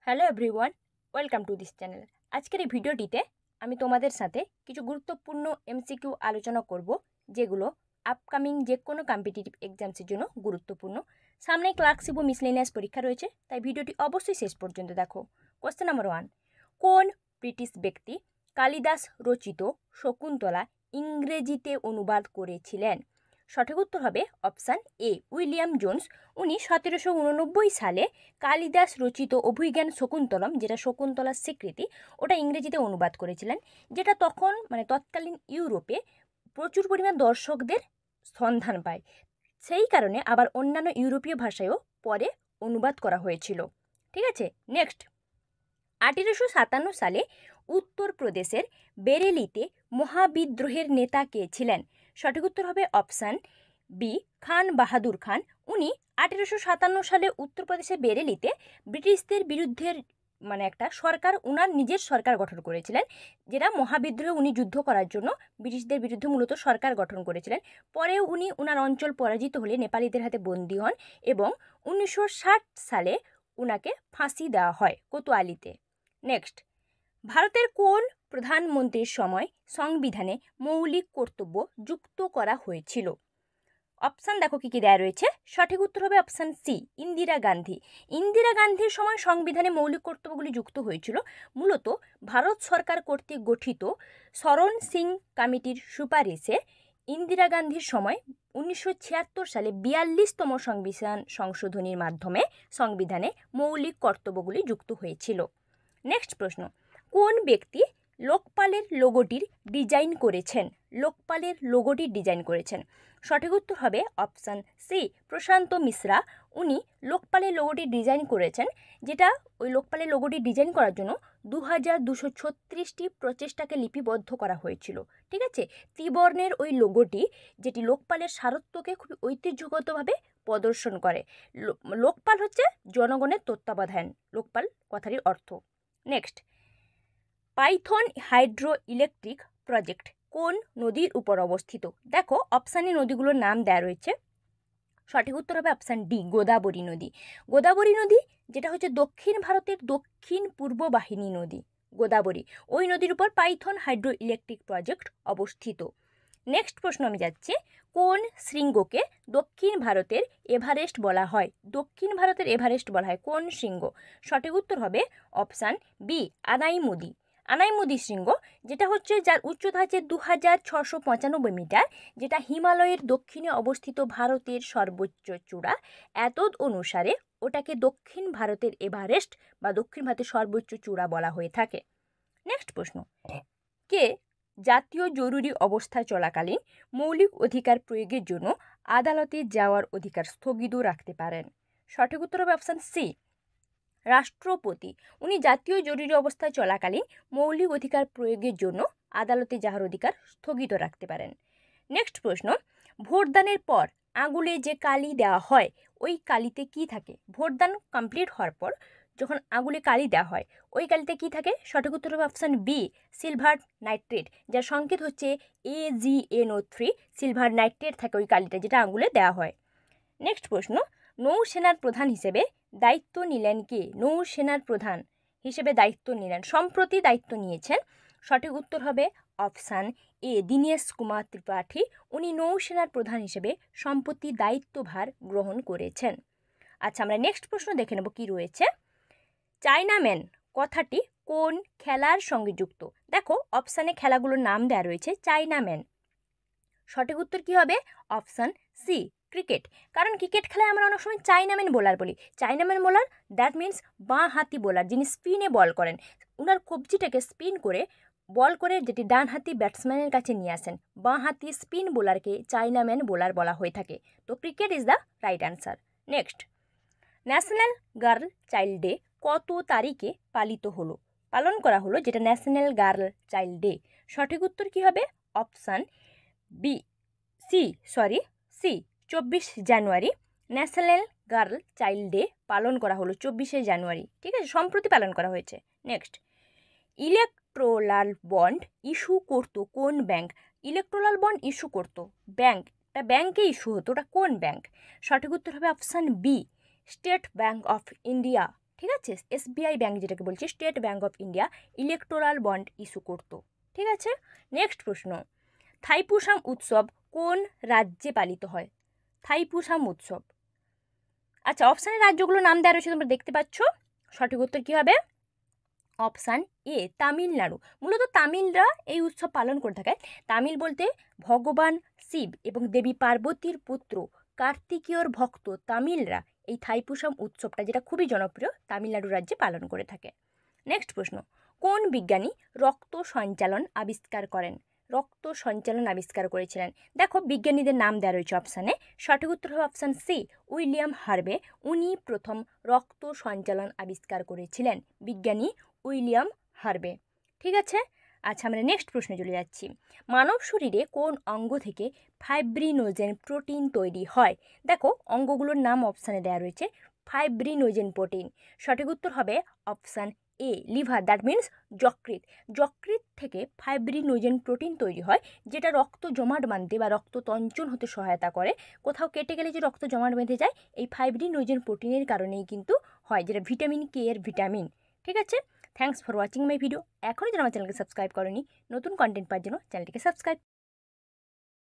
Hello everyone, welcome to this channel. আজকের এই ভিডিওটিতে আমি তোমাদের সাথে কিছু গুরুত্বপূর্ণ এমসিকিউ আলোচনা করব, যেগুলো আপকামিং যে কোনো কম্পিটিটিভ এক্সামসের জন্য গুরুত্বপূর্ণ। সামনে ক্লার্কশিপ ও মিসলেনিয়াস পরীক্ষা রয়েছে, তাই ভিডিওটি অবশ্যই শেষ পর্যন্ত দেখো। কোশ্চেন নাম্বার 1, কোন ব্রিটিশ ব্যক্তি কালিদাস রচিত শকুন্তলা ইংরেজিতে অনুবাদ করেছিলেন? সঠিক উত্তর হবে অপশান এ, উইলিয়াম জোন্স। উনি 1789 সালে কালিদাস রচিত অভিজ্ঞান শকুন্তলম, যেটা শকুন্তলার স্বীকৃতি, ওটা ইংরেজিতে অনুবাদ করেছিলেন, যেটা তখন তৎকালীন ইউরোপে প্রচুর পরিমাণ দর্শকদের সন্ধান পায়। সেই কারণে আবার অন্যান্য ইউরোপীয় ভাষায়ও পরে অনুবাদ করা হয়েছিল। ঠিক আছে, নেক্সট। 1857 সালে উত্তরপ্রদেশের বেরেলিতে মহাবিদ্রোহের নেতা কে ছিলেন? সঠিক উত্তর হবে অপশান বি, খান বাহাদুর খান। উনি 1857 সালে উত্তরপ্রদেশের বেরেলিতে ব্রিটিশদের বিরুদ্ধে একটা সরকার, উনার নিজের সরকার গঠন করেছিলেন, যেটা মহাবিদ্রোহে উনি যুদ্ধ করার জন্য ব্রিটিশদের বিরুদ্ধে মূলত সরকার গঠন করেছিলেন। পরে উনি উনার অঞ্চল পরাজিত হলে নেপালিদের হাতে বন্দী হন এবং 1960 সালে উনাকে ফাঁসি দেওয়া হয় কোতোয়ালিতে। নেক্সট, ভারতের কোন প্রধানমন্ত্রীর সময় সংবিধানে মৌলিক কর্তব্য যুক্ত করা হয়েছিল? অপশান দেখো কি কি দেয়া রয়েছে। সঠিক উত্তর হবে অপশান সি, ইন্দিরা গান্ধী। ইন্দিরা গান্ধীর সময় সংবিধানে মৌলিক কর্তব্যগুলি যুক্ত হয়েছিল মূলত ভারত সরকার কর্তৃক গঠিত শরণ সিং কমিটির সুপারিশে। ইন্দিরা গান্ধীর সময় 1976 সালে 42তম সংবিধান সংশোধনীর মাধ্যমে সংবিধানে মৌলিক কর্তব্যগুলি যুক্ত হয়েছিল। নেক্সট প্রশ্ন, কোন ব্যক্তি লোকপালের লোগোটির ডিজাইন করেছেন? লোকপালের লোগোটির ডিজাইন করেছেন। সঠিক উত্তর হবে অপশান সি, প্রশান্ত মিশ্রা। উনি লোকপালের লোগোটির ডিজাইন করেছেন, যেটা ওই লোকপালের লোগোটি ডিজাইন করার জন্য 2236টি প্রচেষ্টাকে লিপিবদ্ধ করা হয়েছিল। ঠিক আছে, ত্রিবর্ণের ওই লোগোটি, যেটি লোকপালের সারত্বকে খুবই ঐতিহ্যগতভাবে প্রদর্শন করে। লোকপাল হচ্ছে জনগণের তত্ত্বাবধান, লোকপাল কথাটির অর্থ। Next, Python hydro electric project কোন নদীর উপর অবস্থিত? দেখো অপশানে নদীগুলোর নাম দেওয়া রয়েছে। সঠিক উত্তর হবে অপশান ডি, গোদাবরী নদী। গোদাবরী নদী, যেটা হচ্ছে দক্ষিণ ভারতের দক্ষিণ পূর্ব বাহিনী নদী গোদাবরী, ওই নদীর উপর পাইথন হাইড্রো ইলেকট্রিক প্রজেক্ট অবস্থিত। নেক্সট প্রশ্ন আমি যাচ্ছি, কোন শৃঙ্গকে দক্ষিণ ভারতের এভারেস্ট বলা হয়? দক্ষিণ ভারতের এভারেস্ট বলা হয় কোন শৃঙ্গ? সঠিক উত্তর হবে অপশান বি, আনাইমুদি। আনাইমুদি শৃঙ্গ, যেটা হচ্ছে যার উচ্চতা হচ্ছে 2695 মিটার, যেটা হিমালয়ের দক্ষিণে অবস্থিত ভারতের সর্বোচ্চ চূড়া। এতদ অনুসারে ওটাকে দক্ষিণ ভারতের এভারেস্ট বা দক্ষিণ ভারতের সর্বোচ্চ চূড়া বলা হয়ে থাকে। নেক্সট প্রশ্ন, কে জাতীয় জরুরি অবস্থা চলাকালীন মৌলিক অধিকার প্রয়োগের জন্য আদালতে যাওয়ার অধিকার স্থগিত রাখতে পারেন? সঠিক উত্তর হবে অপশান সি, রাষ্ট্রপতি। উনি জাতীয় জরুরি অবস্থা চলাকালীন মৌলিক অধিকার প্রয়োগের জন্য আদালতে যাওয়ার অধিকার স্থগিত রাখতে পারেন। নেক্সট প্রশ্ন, ভোটদানের পর আঙুলে যে কালি দেওয়া হয়, ওই কালিতে কি থাকে? ভোটদান কমপ্লিট হওয়ার পর যখন আঙুলে কালি দেওয়া হয়, ওই কালিতে কি থাকে? সঠিক উত্তর হবে অপশান বি, সিলভার নাইট্রেট, যার সংকেত হচ্ছে AgNO3। সিলভার নাইট্রেট থাকে ওই কালিটা, যেটা আঙুলে দেওয়া হয়। নেক্সট প্রশ্ন, নৌসেনার প্রধান হিসেবে দায়িত্ব নিলেন কে? নৌসেনার প্রধান হিসেবে দায়িত্ব নিলেন, সম্প্রতি দায়িত্ব নিয়েছেন। সঠিক উত্তর হবে অপশান এ, দীনেশ কুমার ত্রিপাঠী। উনি নৌসেনার প্রধান হিসেবে সম্প্রতি দায়িত্বভার গ্রহণ করেছেন। আচ্ছা, আমরা নেক্সট প্রশ্ন দেখে নেব কি রয়েছে। চায়নাম্যান কথাটি কোন খেলার সঙ্গে যুক্ত? দেখো অপশানে খেলাগুলোর নাম দেওয়া রয়েছে চায়নাম্যান। সঠিক উত্তর কি হবে? Option C, cricket. কারণ ক্রিকেট খেলায় আমরা অনেক সময় চায়নাম্যান বোলার বলি। চায়নাম্যান বোলার দ্যাট মিনস বাঁ হাতি বোলার, যিনি স্পিনে বল করেন। উনার কবজিটাকে স্পিন করে বল করে যেটি ডান হাতি ব্যাটসম্যানের কাছে নিয়ে আসেন, বাঁ হাতি স্পিন বোলারকে চায়নাম্যান বোলার বলা হয়ে থাকে। তো cricket is the right answer. Next, national girl child day কত তারিখে পালন করা হলো, যেটা ন্যাশনাল গার্ল চাইল্ড ডে? সঠিক উত্তর কি হবে? অপশান বি, সি 24 জানুয়ারি। ন্যাশনাল গার্ল চাইল্ড ডে পালন করা হলো 24শে জানুয়ারি। ঠিক আছে, সম্প্রতি পালন করা হয়েছে। নেক্সট, ইলেকট্রাল বন্ড ইস্যু করতো কোন ব্যাংক? ইলেকট্রাল বন্ড ইস্যু করতো ব্যাংক, একটা ব্যাংকে ইস্যু হতো, ওটা কোন ব্যাংক? সঠিক উত্তর হবে option B, State Bank of India. ঠিক আছে, SBI ব্যাংক যেটাকে বলছি, State Bank of India electoral bond issue করতো। ঠিক আছে, নেক্সট প্রশ্ন, থাইপুসাম উৎসব কোন রাজ্যে পালিত হয়? থাইপুসাম উৎসব, আচ্ছা অপশানের রাজ্যগুলোর নাম দেওয়া রয়েছে, তোমরা দেখতে পাচ্ছ। সঠিক উত্তর কী হবে? Option A, Tamil Nadu. মূলত তামিলরা এই উৎসব পালন করে থাকে। তামিল বলতে ভগবান শিব এবং দেবী পার্বতীর পুত্র কার্তিকেয়র ভক্ত তামিলরা এই থাইপুসাম উৎসবটা, যেটা খুবই জনপ্রিয়, তামিলনাড়ু রাজ্যে পালন করে থাকে। নেক্সট প্রশ্ন, কোন বিজ্ঞানী রক্ত সঞ্চালন আবিষ্কার করেন? রক্ত সঞ্চালন আবিষ্কার করেছিলেন, দেখো বিজ্ঞানীদের নাম দেওয়া রয়েছে অপশানে। সঠিক উত্তর হবে অপশান সি, উইলিয়াম হার্ভে। উনি প্রথম রক্ত সঞ্চালন আবিষ্কার করেছিলেন, বিজ্ঞানী উইলিয়াম হার্ভে। ঠিক আছে, আচ্ছা আমরা নেক্সট প্রশ্নে চলে যাচ্ছি। মানব শরীরে কোন অঙ্গ থেকে ফাইব্রিনোজেন প্রোটিন তৈরি হয়? দেখো অঙ্গগুলোর নাম অপশানে দেওয়া রয়েছে, ফাইব্রিনোজেন প্রোটিন। সঠিক উত্তর হবে option A, liver, that means যকৃৎ। যকৃৎ থেকে ফাইব্রিনোজেন প্রোটিন তৈরি হয়, যেটা রক্ত জমাট বাঁধতে বা রক্ত তঞ্চন হতে সহায়তা করে। কোথাও কেটে গেলে যে রক্ত জমাট বেঁধে যায়, এই ফাইব্রিনোজেন প্রোটিনের কারণেই কিন্তু হয়, যেটা ভিটামিন কে এর ভিটামিন। ঠিক আছে, thanks for watching my video. এখনই যারা আমার চ্যানেলকে সাবস্ক্রাইব করেনি, নতুন কন্টেন্ট পাওয়ার জন্য চ্যানেলটিকে সাবস্ক্রাইব